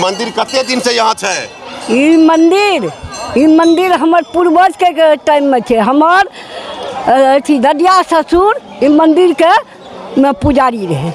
मंदिर कते दिन से यहाँ है? ई मंदिर हमार पूर्वज के टाइम में थे। हमार अथी ददिया ससुर ई मंदिर के पुजारी रहे।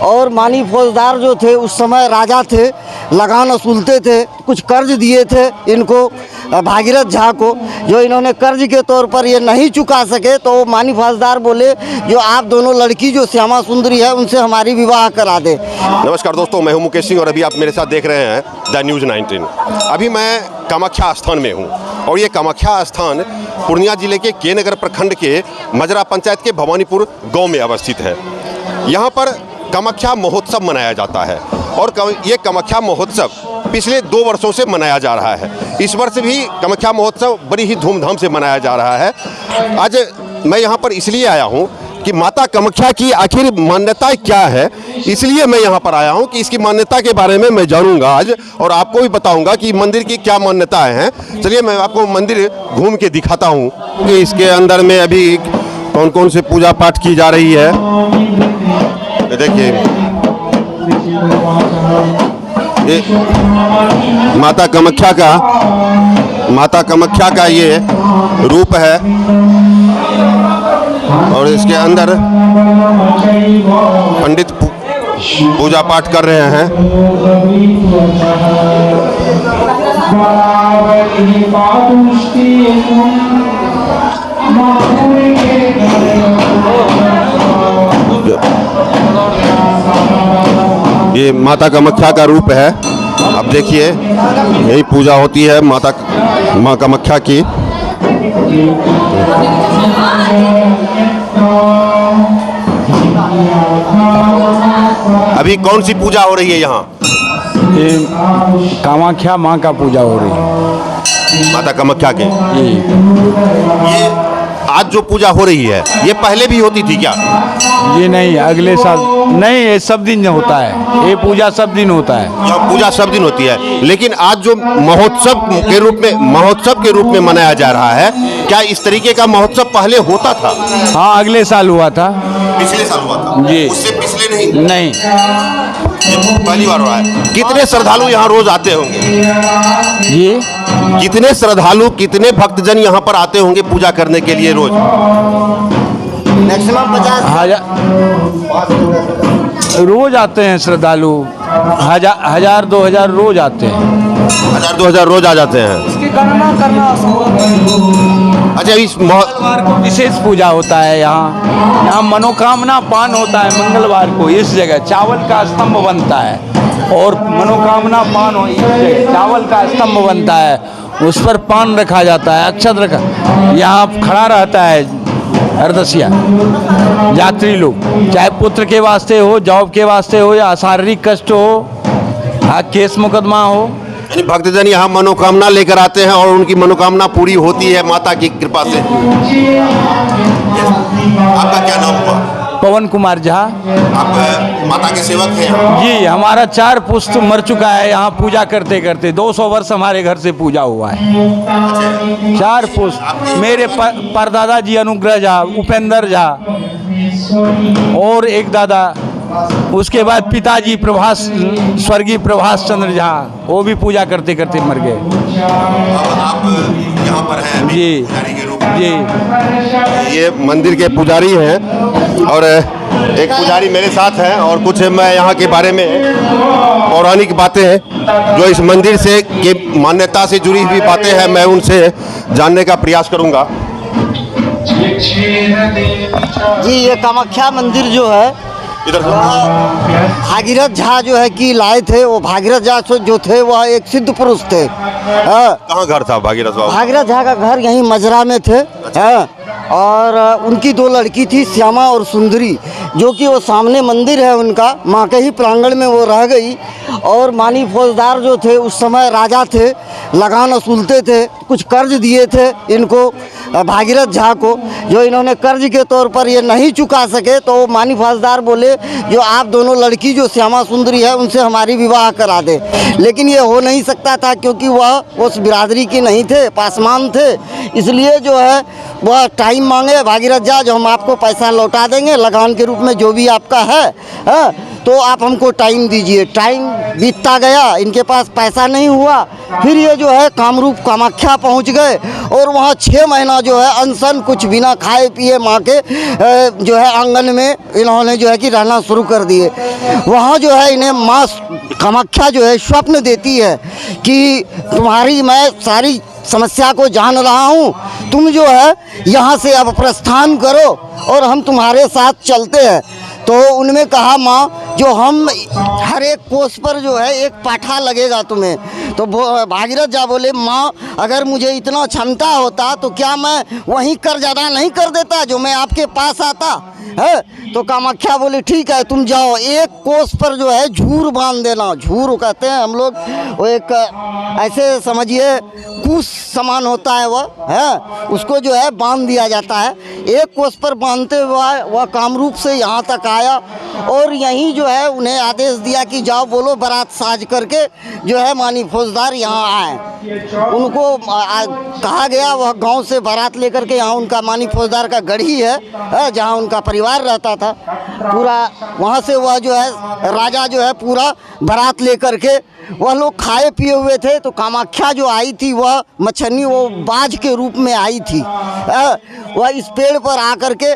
और मानी फौजदार जो थे उस समय राजा थे, लगान वसूलते थे, कुछ कर्ज दिए थे इनको भागीरथ झा को, जो इन्होंने कर्ज के तौर पर ये नहीं चुका सके तो मानी फौजदार बोले जो आप दोनों लड़की जो श्यामा सुंदरी है उनसे हमारी विवाह करा दे। नमस्कार दोस्तों, मैं हूं मुकेश सिंह और अभी आप मेरे साथ देख रहे हैं द न्यूज़ 19। अभी मैं कामाख्या स्थान में हूं और ये कामाख्या स्थान पूर्णिया जिले के के नगर प्रखंड के मजरा पंचायत के भवानीपुर गाँव में अवस्थित है। यहाँ पर कामाख्या महोत्सव मनाया जाता है और ये कामाख्या महोत्सव पिछले 2 वर्षों से मनाया जा रहा है। इस वर्ष भी कामाख्या महोत्सव बड़ी ही धूमधाम से मनाया जा रहा है। आज मैं यहाँ पर इसलिए आया हूँ कि माता कामाख्या की आखिर मान्यता क्या है, इसलिए मैं यहाँ पर आया हूँ कि इसकी मान्यता के बारे में मैं जानूँगा आज और आपको भी बताऊँगा कि मंदिर की क्या मान्यताएँ हैं। चलिए मैं आपको मंदिर घूम के दिखाता हूँ कि इसके अंदर में अभी कौन कौन से पूजा पाठ की जा रही है। देखिए ये माता कामाख्या का ये रूप है और इसके अंदर पंडित पूजा पाठ कर रहे हैं। ये माता कामाख्या का रूप है। अब देखिए यही पूजा होती है माँ कामाख्या की। अभी कौन सी पूजा हो रही है यहाँ? ये कामाख्या माँ का पूजा हो रही है, माता कामाख्या के। ये आज जो पूजा हो रही है ये पहले भी होती थी क्या? ये नहीं, अगले साल नहीं, ये सब दिन होता है। ये पूजा सब दिन होता है। यह पूजा सब दिन होती है, लेकिन आज जो महोत्सव के रूप में मनाया जा रहा है, क्या इस तरीके का महोत्सव पहले होता था? हाँ, अगले साल हुआ था। पिछले साल हुआ था जी। उससे पिछले नहीं? नहीं, ये पहली बार हो रहा है। कितने श्रद्धालु यहाँ रोज आते होंगे? ये कितने श्रद्धालु, कितने भक्तजन यहाँ पर आते होंगे पूजा करने के लिए रोज? मैक्सिमम 50 रोज आते हैं श्रद्धालु। 1000-2000 रोज आते हैं। 1000-2000 रोज आ जाते हैं। इसकी गणना करना अच्छा, इस विशेष पूजा होता है यहाँ मनोकामना पान होता है मंगलवार को। इस जगह चावल का स्तंभ बनता है और मनोकामना पान हो, इस जगह चावल का स्तंभ बनता है, उस पर पान रखा जाता है, अक्षत रखा, यहाँ खड़ा रहता है हरदसिया यात्री लोग, चाहे पुत्र के वास्ते हो, जॉब के वास्ते हो या शारीरिक कष्ट हो, केस मुकदमा हो। भक्तजन यहाँ मनोकामना लेकर आते हैं और उनकी मनोकामना पूरी होती है माता की कृपा से। आपका क्या नाम हुआ? पवन कुमार झा। आप माता के सेवक हैं? जी, हमारा 4 पुस्त मर चुका है यहाँ पूजा करते करते। 200 वर्ष हमारे घर से पूजा हुआ है। 4 पुस्त। मेरे परदादा जी अनुग्रह झा, उपेंद्र झा और एक दादा, उसके बाद पिताजी स्वर्गीय प्रभास चंद्र झा, वो भी पूजा करते करते मर गए। आप यहाँ पर हैं जी के रूप जी। ये मंदिर के पुजारी हैं और एक पुजारी मेरे साथ हैं और कुछ मैं यहाँ के बारे में पौराणिक बातें हैं जो इस मंदिर से के मान्यता से जुड़ी हुई बातें हैं, मैं उनसे जानने का प्रयास करूँगा। जी, ये कामाख्या मंदिर जो है इधर भागीरथ झा जो है कि लाए थे। वो भागीरथ झा जो थे वह एक सिद्ध पुरुष थे। कहाँ घर था भागीरथ बाबू? भागीरथ झा का घर यहीं मजरा में थे। और उनकी 2 लड़की थी, श्यामा और सुंदरी, जो कि वो सामने मंदिर है उनका, माँ के ही प्रांगण में वो रह गई। और मानी फौजदार जो थे उस समय राजा थे, लगान वसूलते थे, कुछ कर्ज दिए थे इनको भागीरथ झा को, जो इन्होंने कर्ज के तौर पर ये नहीं चुका सके, तो मानी फौजदार बोले जो आप दोनों लड़की जो श्यामा सुंदरी है उनसे हमारी विवाह करा दे। लेकिन ये हो नहीं सकता था, क्योंकि वह उस बिरादरी के नहीं थे, पासवान थे। इसलिए जो है वह टाइम मांगे भागीरथ झा, जो हम आपको पैसा लौटा देंगे लगान के रूप में, जो भी आपका है, तो आप हमको टाइम दीजिए। टाइम बीतता गया, इनके पास पैसा नहीं हुआ। फिर ये जो है कामरूप कामाख्या पहुंच गए और वहाँ 6 महीना जो है अनशन, कुछ बिना खाए पिए माँ के जो है आंगन में इन्होंने जो है कि रहना शुरू कर दिए। वहाँ जो है इन्हें माँ कामाख्या जो है स्वप्न देती है कि तुम्हारी मैं सारी समस्या को जान रहा हूँ, तुम जो है यहाँ से अब प्रस्थान करो और हम तुम्हारे साथ चलते हैं। तो उनमें कहा माँ, जो हम हर एक कोस पर जो है एक पाठा लगेगा तुम्हें। तो भागीरथ झा बोले, माँ अगर मुझे इतना क्षमता होता तो क्या मैं वहीं कर्ज अदा नहीं कर देता जो मैं आपके पास आता है। तो कामाख्या बोले ठीक है तुम जाओ, एक कोस पर जो है झूर बांध देना। झूर कहते हैं हम लोग, वो एक ऐसे समझिए कुश समान होता है वह है, उसको जो है बांध दिया जाता है। एक कोस पर बांधते हुए वह कामरूप से यहाँ तक आया और यहीं जो है उन्हें आदेश दिया कि जाओ बोलो बारात साज करके जो है मानी फौजदार यहाँ आए। उनको कहा गया, वह गांव से बारात लेकर के यहाँ उनका मानी फौजदार का गढ़ी है जहाँ उनका परिवार रहता था। पूरा वहाँ से वह जो है राजा जो है पूरा बारात लेकर के, वह लोग खाए पिए हुए थे। तो कामाख्या जो आई थी वह मछली, वो बाज के रूप में आई थी। वह इस पेड़ पर आकर के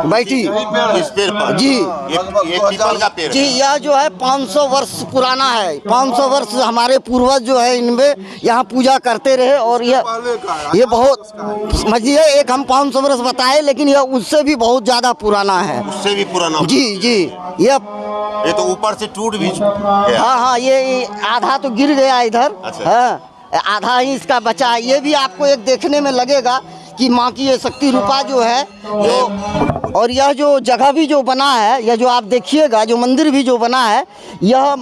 बैठी। इस पेड़ पर जी, ये पीपल का पेड़ जी, यह जो है 500 वर्ष पुराना है। 500 वर्ष हमारे पूर्वज जो है इनमें यहाँ पूजा करते रहे। और ये बहुत समझिए, एक हम 500 वर्ष बताए, लेकिन यह उससे भी बहुत ज़्यादा पुराना है। उससे भी पुराना। जी जी, ये तो ऊपर से टूट भी गया। हाँ, ये आधा तो गिर गया इधर। अच्छा। हाँ, आधा ही इसका बचा है। ये भी आपको एक देखने में लगेगा कि माँ की ये शक्ति रूपा जो है जो, और यह जो जगह भी जो बना है, यह जो आप देखिएगा जो मंदिर भी जो बना है, यह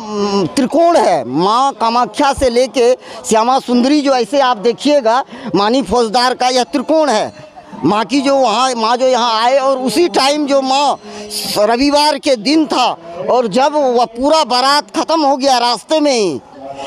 त्रिकोण है। माँ कामाख्या से लेके श्यामा सुंदरी जो ऐसे आप देखिएगा मानी फौजदार का यह त्रिकोण है। माँ की जो वहाँ माँ जो यहाँ आए, और उसी टाइम जो माँ रविवार के दिन था, और जब वह पूरा बारात ख़त्म हो गया रास्ते में ही,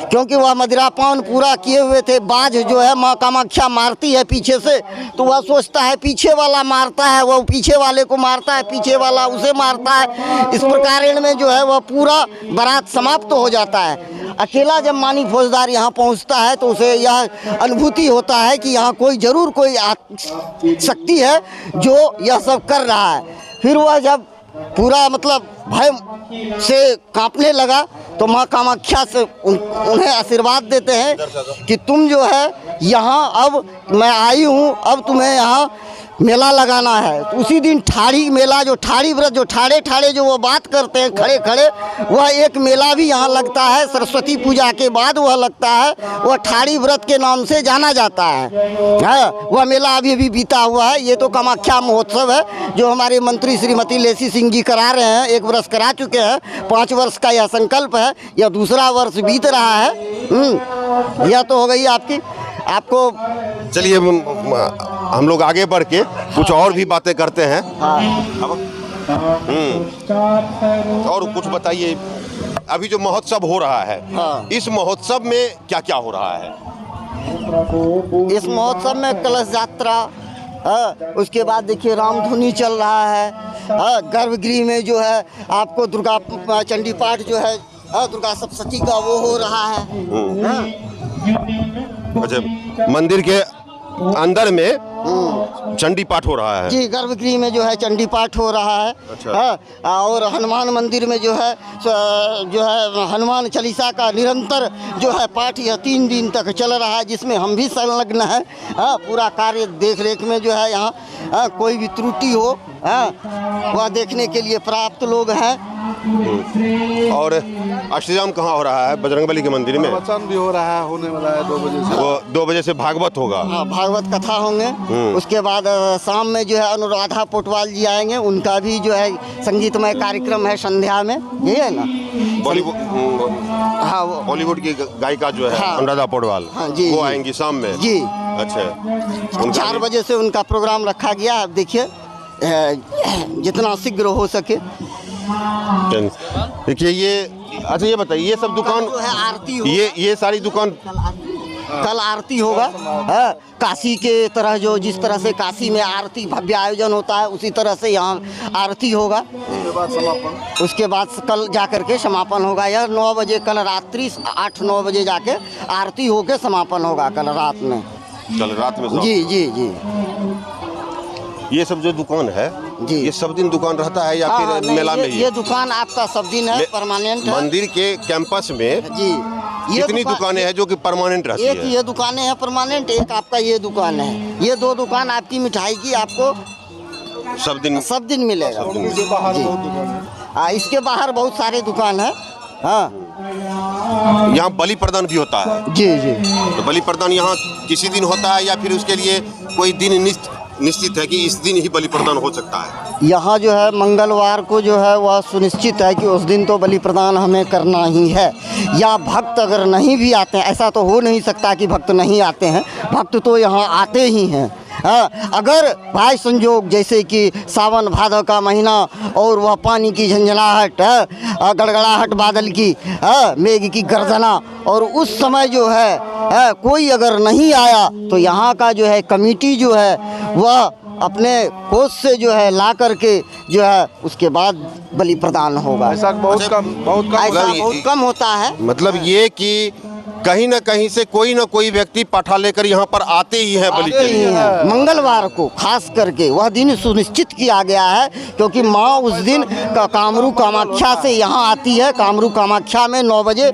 क्योंकि वह मदिरापान पूरा किए हुए थे। बाज जो है माँ कामाख्या मारती है पीछे से, तो वह सोचता है पीछे वाला मारता है, वह पीछे वाले को मारता है, पीछे वाला उसे मारता है। इस प्रकार में जो है वह पूरा बारात समाप्त हो जाता है। अकेला जब मानी फौजदार यहाँ पहुँचता है तो उसे यह अनुभूति होता है कि यहाँ कोई ज़रूर कोई शक्ति है जो यह सब कर रहा है। फिर वह जब पूरा मतलब भय से कांपने लगा तो माँ कामाख्या से उन्हें आशीर्वाद देते हैं कि तुम जो है यहाँ, अब मैं आई हूँ, अब तुम्हें यहाँ मेला लगाना है। तो उसी दिन ठाड़ी मेला, जो ठाड़ी व्रत, जो ठाड़े ठाड़े जो वो बात करते हैं खड़े खड़े, वह एक मेला भी यहाँ लगता है। सरस्वती पूजा के बाद वह लगता है, वह ठाड़ी व्रत के नाम से जाना जाता है। वह मेला अभी भी बीता हुआ है। ये तो कामाख्या महोत्सव है जो हमारे मंत्री श्रीमती लेसी सिंह जी करा रहे हैं। 1 वर्ष करा चुके हैं, 5 वर्ष का यह संकल्प है, यह दूसरा वर्ष बीत रहा है। यह तो हो गई आपकी। आपको चलिए हम लोग आगे बढ़ के कुछ और भी बातें करते हैं। और कुछ बताइए, अभी जो महोत्सव हो रहा है, इस महोत्सव में क्या क्या हो रहा है? इस महोत्सव में कलश यात्रा, उसके बाद देखिए रामधुनी चल रहा है। गर्भगृह में जो है आपको दुर्गा चंडी पाठ जो है दुर्गा सप्तशती का वो हो रहा है। अच्छा, मंदिर के अंदर में चंडी पाठ हो रहा है? जी, गर्भगृह में जो है चंडी पाठ हो रहा है। अच्छा। और हनुमान मंदिर में जो है हनुमान चालीसा का निरंतर जो है पाठ यह 3 दिन तक चल रहा है, जिसमें हम भी संलग्न हैं। पूरा कार्य देख रेख में जो है यहाँ कोई भी त्रुटि हो वह देखने के लिए पर्याप्त लोग हैं। और अष्टजाम कहाँ हो रहा है? बजरंगबली के मंदिर में प्रवचन भी हो रहा है, होने वाला है 2 बजे से। वो 2 बजे से भागवत होगा। हाँ, भागवत कथा होंगे। उसके बाद शाम में जो है अनुराधा पोटवाल जी आएंगे, उनका भी जो है संगीतमय कार्यक्रम है संध्या में। यही है ना, बॉलीवुड की गायिका जो है हाँ, अनुराधा पोटवाल, हाँ, जी, वो आएंगी शाम में। जी। अच्छा 4 बजे से उनका प्रोग्राम रखा गया। अब देखिए जितना शीघ्र हो सके। देखिए ये अच्छा ये बताइए ये सब दुकान जो है आरती हो, ये सारी दुकान कल आरती होगा। हाँ, काशी के तरह जो जिस तरह से काशी में आरती भव्य आयोजन होता है उसी तरह से यहाँ आरती होगा। उसके बाद कल जाकर के समापन होगा। यह 9 बजे कल रात्रि 8-9 बजे जाके आरती होके समापन होगा कल रात में। कल रात में जी जी जी। ये सब जो दुकान है जी, ये सब दिन दुकान रहता है या हाँ, फिर नहीं, मेला में ही? ये दुकान आपका सब दिन है, परमानेंट है। मंदिर के कैंपस में जी कितनी दुकानें हैं जो कि परमानेंट रहती एक है? ये दुकानें हैं परमानेंट, एक आपका ये दुकान है। ये 2 दुकान आपकी मिठाई की आपको सब दिन मिलेगा। इसके बाहर जी। बहुत दुकान है। इसके बाहर बहुत सारे दुकान है। हाँ यहाँ बलि प्रदान भी होता है। जी जी। तो बलि प्रदान यहाँ किसी दिन होता है या फिर उसके लिए कोई दिन निश्चित है कि इस दिन ही बलि प्रदान हो सकता है? यहाँ जो है मंगलवार को जो है वह सुनिश्चित है कि उस दिन तो बलि प्रदान हमें करना ही है। या भक्त अगर नहीं भी आते हैं, ऐसा तो हो नहीं सकता कि भक्त नहीं आते हैं, भक्त तो यहाँ आते ही हैं। हाँ, अगर भाई संजोग जैसे कि सावन भादव का महीना और वह पानी की झंझनाहट, गड़गड़ाहट बादल की, मेघ की गर्जना, और उस समय जो है कोई अगर नहीं आया तो यहाँ का जो है कमेटी जो है वह अपने कोष से जो है ला करके जो है उसके बाद बलि प्रदान होगा। ऐसा बहुत कम ऐसा बहुत कम होता है। मतलब ये कि कहीं ना कहीं से कोई ना कोई व्यक्ति पाठा लेकर यहाँ पर आते ही हैं बलि के लिए। मंगलवार को खास करके वह दिन सुनिश्चित किया गया है क्योंकि माँ उस दिन कामरू कामाख्या से यहाँ आती है। कामरू कामाख्या में 9 बजे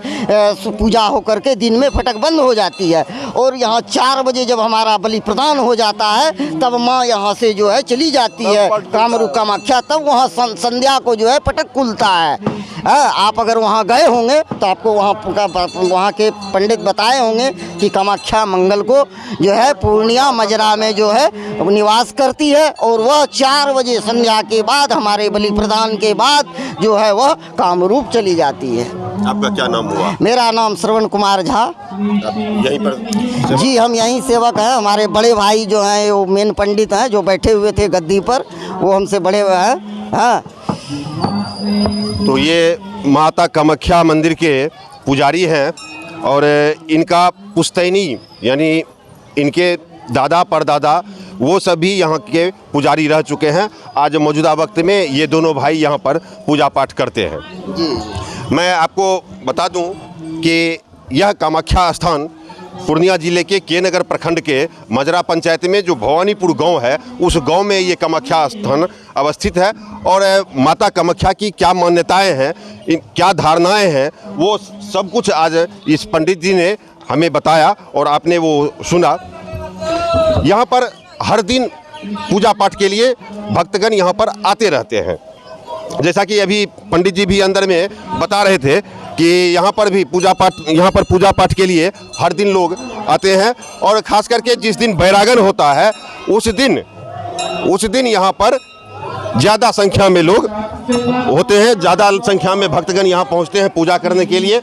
पूजा होकर के दिन में फटक बंद हो जाती है और यहाँ 4 बजे जब हमारा बलि प्रदान हो जाता है तब माँ यहाँ से जो है चली जाती है कामरू कामाख्या। तब वहाँ संध्या को जो है फटक खुलता है। आप अगर वहाँ गए होंगे तो आपको वहाँ के पंडित बताए होंगे कि कामाख्या मंगल को जो है पूर्णिया मजरा में जो है निवास करती है और वह 4 बजे संध्या के बाद हमारे बलि प्रदान के बाद जो है वह कामरूप चली जाती है। आपका क्या नाम हुआ? मेरा नाम श्रवण कुमार झा। यहीं पर? जी हम यहीं सेवक हैं। हमारे बड़े भाई जो हैं वो मेन पंडित हैं जो बैठे हुए थे गद्दी पर, वो हमसे बड़े हुए हैं। हाँ, तो ये माता कामाख्या मंदिर के पुजारी हैं और इनका पुश्तैनी यानी इनके दादा परदादा वो सभी यहाँ के पुजारी रह चुके हैं। आज मौजूदा वक्त में ये दोनों भाई यहाँ पर पूजा पाठ करते हैं। जी मैं आपको बता दूं कि यह कामाख्या स्थान पूर्णिया जिले के के नगर प्रखंड के मजरा पंचायत में जो भवानीपुर गांव है उस गांव में ये कामाख्या स्थान अवस्थित है। और माता कामाख्या की क्या मान्यताएं हैं, क्या धारणाएं हैं, वो सब कुछ आज इस पंडित जी ने हमें बताया और आपने वो सुना। यहाँ पर हर दिन पूजा पाठ के लिए भक्तगण यहाँ पर आते रहते हैं। जैसा कि अभी पंडित जी भी अंदर में बता रहे थे कि यहाँ पर पूजा पाठ के लिए हर दिन लोग आते हैं और ख़ास करके जिस दिन बैरागन होता है उस दिन यहाँ पर ज़्यादा संख्या में लोग होते हैं, ज़्यादा संख्या में भक्तगण यहाँ पहुँचते हैं पूजा करने के लिए।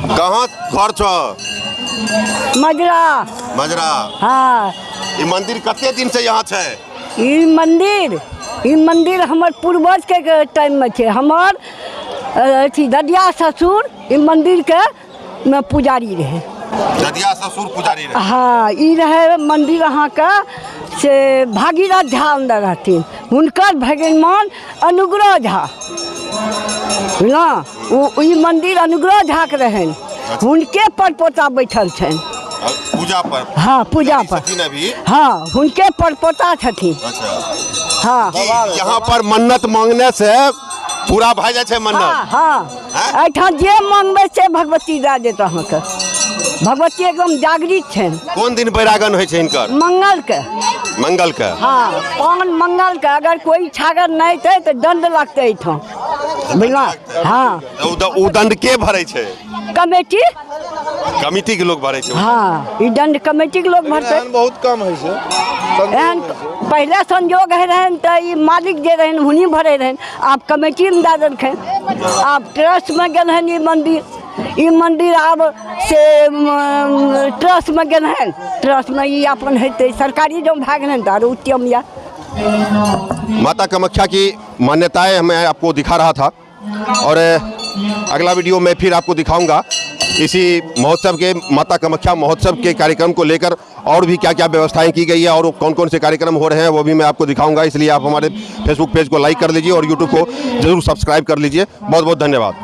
कहाँ घर छो? मजरा। हाँ, ये मंदिर कते दिन से यहाँ है? ई मंदिर हमार पूर्वज के टाइम में छे। हमार अथी ददिया ससुर ई मंदिर के में पुजारी रहे। ददिया ससुर पुजारी रहे? हाँ, ई रहे मंदिर अहाँ का से भागीरथ झा अंदर रहथिन। हुनकर भगवान अनुग्रह झा ना, ई मंदिर अनुग्रह झा के रहन। हुनके परपोता बैठल छन पूजा पर। हाँ, पूजा पर। अभी हाँ, हुनके परपोता छथिन। अच्छा। हाँ, यहाँ पर मन्नत मांगने से पूरा भा जाए छे मन्नत? हाँ, एठाम जे मांगबे से भगवती दे देत अहाँके। भगवती एकदम जागृत छन। कौन दिन बैरागन होइ छे इनकर? मंगल के। हाँ, 5 मंगल के। अगर कोई छागर नहीं थे तो दंड लगते एठाम, बुझला? हाँ, उ दंड के भरे छे? कमिटी के लोग भरे छे। हाँ, ई दंड कमेटी के लोग भरते। बहुत कम है से एहन पहले संजोग है रहन तो ई मालिक जे रहन हुनी भरे रहन। आप कमेटी में दे देलखिन। आप ट्रस्ट में गेल हन ई मंदिर ये मंदिर अब से ट्रस्ट में गए हैं, ट्रस्ट में ये अपन है सरकारी जो भाग नहीं दारू उत्तम या माता कामाख्या की मान्यताएं मैं आपको दिखा रहा था और अगला वीडियो मैं फिर आपको दिखाऊंगा इसी महोत्सव के माता कामाख्या महोत्सव के कार्यक्रम को लेकर और भी क्या क्या व्यवस्थाएं की गई है और कौन कौन से कार्यक्रम हो रहे हैं वो भी मैं आपको दिखाऊंगा। इसलिए आप हमारे फेसबुक पेज को लाइक कर लीजिए और यूट्यूब को ज़रूर सब्सक्राइब कर लीजिए। बहुत बहुत धन्यवाद।